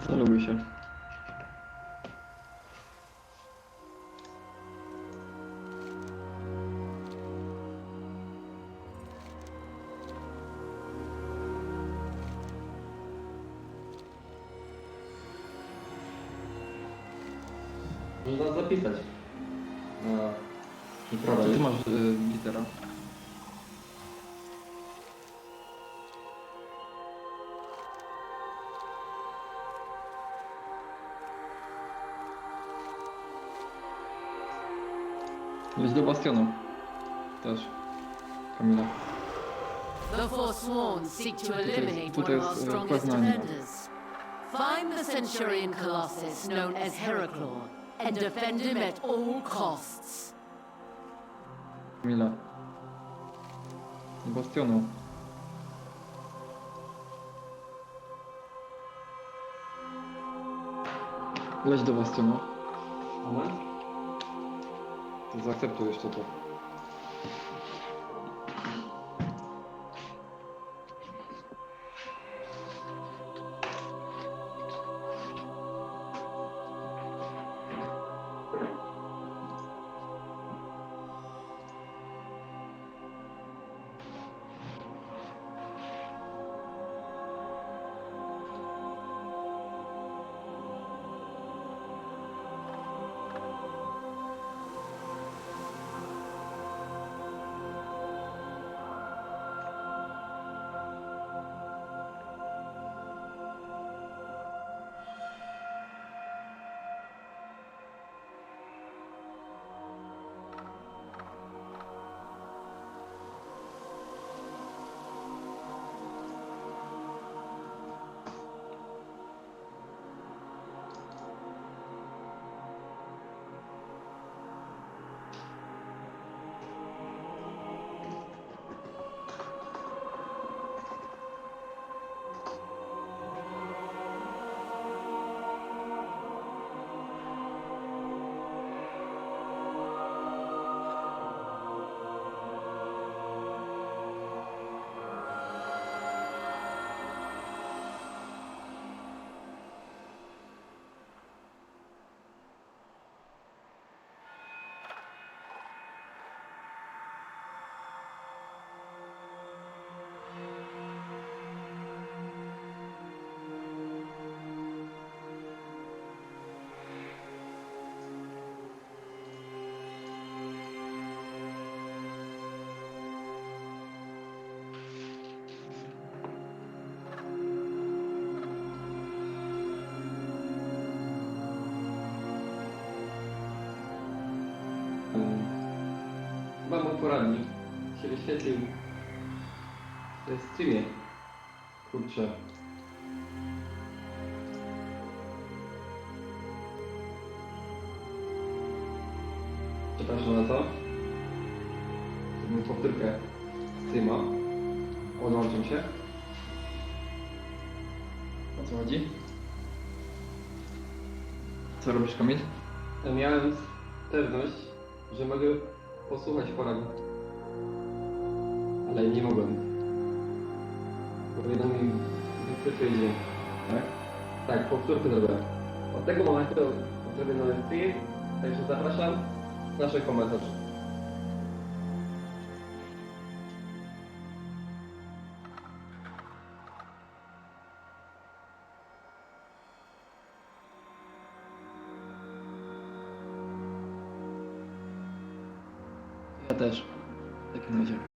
Zaloguj się. Można zapisać. Na To ty masz litera. Jest do bastionu. Też. Kamila. The Forsworn seek to eliminate Tutaj one of our jest strongest pewna anima. defenders. Find the Centurion Colossus known as Heraclor and defend him at all costs. Kamila. Do bastionu. Leć do bastionu. moment. To zaakceptuj jeszcze to. Chyba mój poradnik się wyświetlił w streamie. Kurczę. Przepraszam na to. Zrobimy powtórkę streama. Odłączam się. O co chodzi? Co robisz, Kamil? Miałem pewność, że mogę posłuchać poradu. Ale nie mogłem. Powiedzą mi wychwytuje dźwięk. Tak? Tak, powtórkę zrobię. Od tego momentu zrobię nowy stream, także zapraszam na nasz komentarz. Ja też. W takim razie.